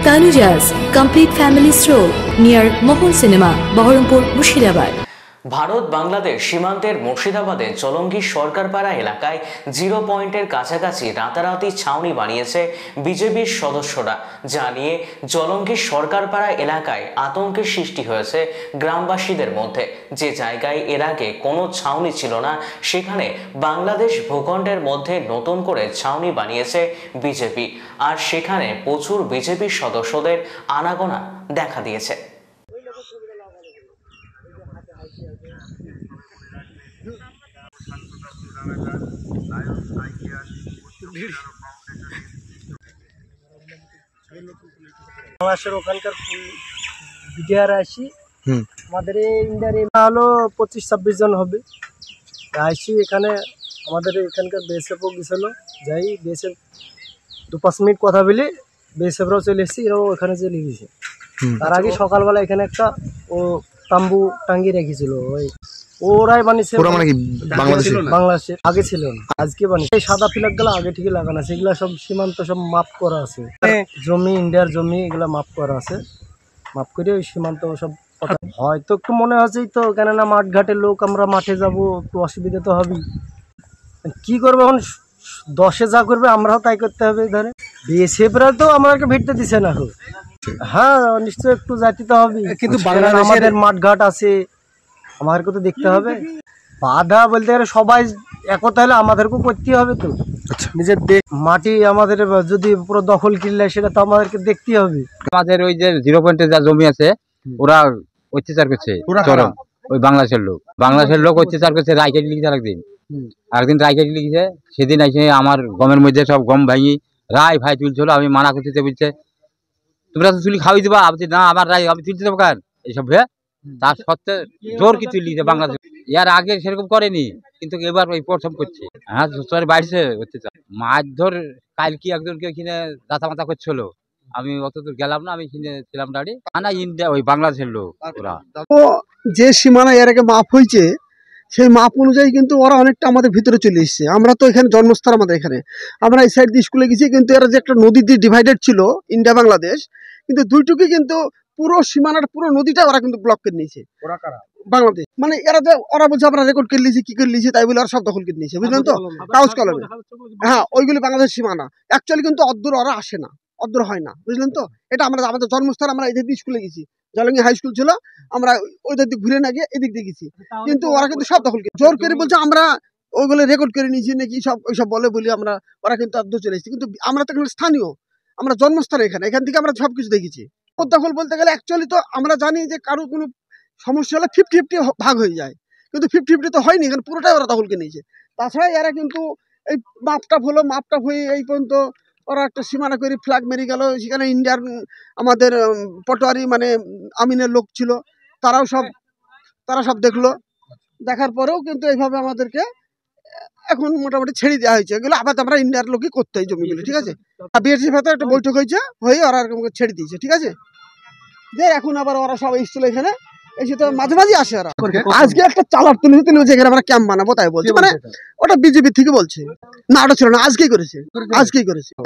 Tanuja's complete family stroll near Mohon Cinema, Baharampur, Murshidabad. Bharat Bangladesh সীমান্তের মুর্শিদাবাদে জলঙ্গি সরকারপাড়া এলাকায় 0 পয়েন্টের কাছাকাছি রাতারাতি ছাউনি বানিয়েছে বিজেপির সদস্যরা, যা নিয়ে জলঙ্গি সরকারপাড়া এলাকায় আতঙ্কের সৃষ্টি হয়েছে গ্রামবাসীদের মধ্যে। যে জায়গায় এর আগে কোনো ছাউনি ছিল না, সেখানে বাংলাদেশ ভূখণ্ডের মধ্যে নতুন করে ছাউনি বানিয়েছে বিজেপি, আর সেখানে প্রচুর বিজেপির সদস্যদের আনাগোনা দেখা দিয়েছে। বাংলাদেশের ওখানকার বিডিআর আসি, আমাদের ইন্ডিয়ার হলো 25-26 জন হবে। আসি এখানে আমাদের এখানকার বিএসএফও গেছিল, যাই বিএসএফ 2-5 মিনিট কথা বলে বিএসএফরাও চলে এসেছি, এরাও ওখানে চলে গেছে। তার আগে সকালবেলা এখানে একটা তাম্বু টাঙ্গি রেখেছিল, ওরাই বানিয়েছে। বাংলাদেশে আগে ছিল না, আজকে বানিয়েছে। এই সাদা ফ্ল্যাগ গুলো আগে থেকে লাগানো আছে, এগুলা সব সীমান্ত সব মাপ করা আছে, জমি ইন্ডিয়ার জমি এগুলা মাপ করা আছে, মাপ করে ওই সীমান্ত সব হয়তো একটু মনে হচ্ছেই তো, কেননা মাঠ ঘাটের লোক, আমরা মাঠে যাব, একটু অসুবিধা তো হবেই। কি করবো এখন, 10-এ যা করবে আমরাও তাই করতে হবে। ধরে বিএসএফরা তো আমাদেরকে ভিড়তে দিচ্ছে না। হ্যাঁ নিশ্চয় একটু যাইতে তো হবে, কিন্তু আমাদের মাঠ ঘাট আছে, আমাদেরকে তো দেখতে হবে। বাধা বলতে গেলে সবাই একতা হলে আমাদেরকেও করতে হবে তো। নিজের মাটি আমাদের যদি পুরো দখল কিনলে সেটা তো আমাদেরকে দেখতে হবে। আমাদের ওই যে 0 পয়েন্টে যা জমি আছে, ওরা অত্যাচার করছে চরম। ওই বাংলাদেশের লোক অত্যাচার করছে, রাইকেট লিখেছে একদিন রাইকেট লিখেছে। সেদিন এসে আমার গমের মধ্যে সব গম ভাঙি রায় ভাই তুলছিল, আমি মানা করতে বলছে তোমরা তো চুলি খাওয়াই দিবা, না আমার রায় আমি তুলতে দেবো কার এইসব। তার সত্ত্বে জোর কি তুলিছে বাংলাদেশ, এর আগে সেরকম করেনি, কিন্তু এবার ওই প্রথম করছে। হ্যাঁ বাড়ছে অত্যাচার, মারধর। কালকে একজনকে কিনে দাঁতা মাথা করছিল, আমি অত দূর গেলাম না, আমি কিনে ছিলাম দাঁড়ি। না ইন্ডিয়া ওই বাংলাদেশের লোক। ওরা যে সীমানা এর আগে মাপ হয়েছে, সেই মাপ অনুযায়ী কিন্তু ওরা অনেকটা আমাদের ভিতরে চলে এসছে। আমরা তো এখানে জন্মস্থান আমাদের এখানে, আমরা এই সাইড দিয়ে স্কুলে গেছি, কিন্তু এরা যে একটা নদী দিয়ে ডিভাইডেড ছিল ইন্ডিয়া বাংলাদেশ, কিন্তু দুইটুকুই কিন্তু পুরো সীমানার পুরো নদীটা ওরা কিন্তু ব্লক করে নিয়েছে বাংলাদেশ। মানে এরা যে ওরা বলছে আমরা রেকর্ড করে নিয়েছি, কি করে নিয়েছি, তাই বলে ওরা সব দখল করে নিয়েছে, বুঝলেন তো, কাগজ কলমে। হ্যাঁ ওইগুলি বাংলাদেশ সীমানা, অ্যাকচুয়ালি কিন্তু অদ্দূর ওরা আসে না, অদ্দূর হয় না, বুঝলেন তো। এটা আমরা আমাদের জন্মস্থান, আমরা এদের দিয়ে স্কুলে গেছি, জলঙ্গি হাই স্কুল ছিল, আমরা ওইদের দিক ঘুরে না গিয়ে এদিক দিয়ে গেছি, কিন্তু ওরা কিন্তু সব দখল করে জোর করে বলছে আমরা ওইগুলো রেকর্ড করে নিয়েছি নাকি সব ওইসব বলি আমরা, ওরা কিন্তু অদ্দূর চলে এসেছি। কিন্তু আমরা তো এখানে স্থানীয়, আমরা জন্মস্থান এখান থেকে আমরা সবকিছু দেখেছি। দখল বলতে গেলে অ্যাকচুয়ালি তো আমরা জানি যে কারো কোনো সমস্যা হলে 50-50 ভাগ হয়ে যায়, কিন্তু 50-50 তো হয়নি, এখানে পুরোটাই ওরা দখলকে নিয়েছে। তাছাড়া এরা কিন্তু এই মাপটা হয়ে এই পর্যন্ত ওরা একটা সীমানা করে ফ্ল্যাগ মেরে গেল। সেখানে ইন্ডিয়ার আমাদের পটোয়ারি মানে আমিনের লোক ছিল, তারা সব দেখলো, দেখার পরেও কিন্তু এইভাবে আমাদেরকে এখন মোটামুটি ছেড়ে দেওয়া হয়েছে। এগুলো আবার আমরা ইন্ডিয়ার লোকই করতে হয় জমিগুলো, ঠিক আছে। বিএসএফ ভেতরে একটা বৈঠক হয়ে ওরা এরকম ছেড়ে দিয়েছে, ঠিক আছে। যে এখন আবার ওরা সব এসেছিল এখানে, এসে তো মাঝে মাঝে আসে ওরা। আজকে একটা চালার তুলেছে এখানে আমরা ক্যাম্প বানাবো তাই বলছে, মানে ওটা বিজেপি থেকে বলছে না, ওটা ছিল না, আজকেই করেছে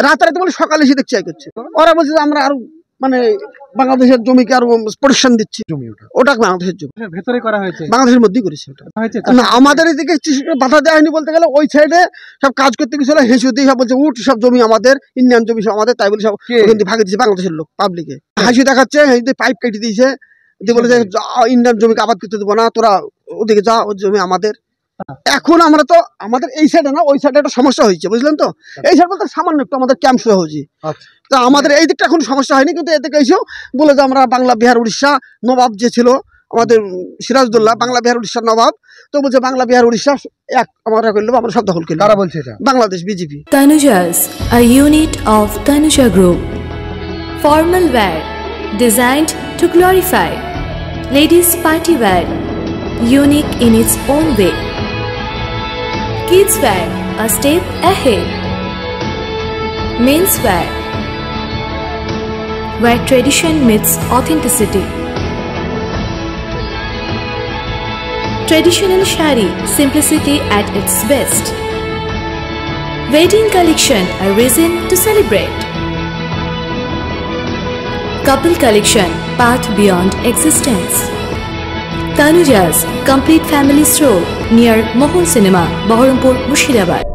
রাতারাতি বলে সকালে এসে দেখছি করছে। ওরা বলছে আমরা আরো মানে বাংলাদেশের জমিকে আরো প্রোটেকশন দিচ্ছি, ওটা বাংলাদেশের জমি ভেতরে করা হয়েছে, বাংলাদেশের মধ্যেই করেছে ওটা। না আমাদের এদিকে বাধা দেওয়া হয়নি বলতে গেলে, ওই সাইডে সব কাজ করতে গেছিল, হেসে দিয়ে সব বলছে উঠ সব জমি আমাদের, ইন্ডিয়ান জমি সব আমাদের, তাই বলে সব ভাগে দিয়েছে বাংলাদেশের লোক পাবলিকে। হাসি দেখাচ্ছে, পাইপ কেটে দিয়েছে, বলে যে ইন্ডিয়ান জমিকে আবাদ করতে দেবো না, তোরা ওদিকে যা, ওই জমি আমাদের। এখন আমরা তো আমাদের এই সাইডে না, ওই সাইডে একটা সমস্যা হয়েছে, বুঝলেন তো। এই সাইড বলতে সামান্য একটু আমাদের ক্যাম্প শুরু হয়েছে, তা আমাদের এই দিকটা এখন সমস্যা হয়নি, কিন্তু এদিকে এসেও বলে যে আমরা বাংলা বিহার উড়িষ্যা নবাব যে ছিল আমাদের সিরাজদৌল্লা, বাংলা বিহার উড়িষ্যার নবাব, তো বলছে বাংলা বিহার উড়িষ্যা এক আমরা করলে আমরা সব দখল করি। কারা বলছে এটা? Bangladesh BJP. Tanuja's, a unit of Tanuja Group. Formal wear designed to glorify. Ladies party wear, unique in its own way. Kids wear, a step ahead. Men's wear, where tradition meets authenticity. Traditional shari, simplicity at its best. Wedding collection, a reason to celebrate. Couple Collection, Path Beyond Existence. Tanuja's Complete Family Store near Mohon Cinema, Baharampur, Murshidabad.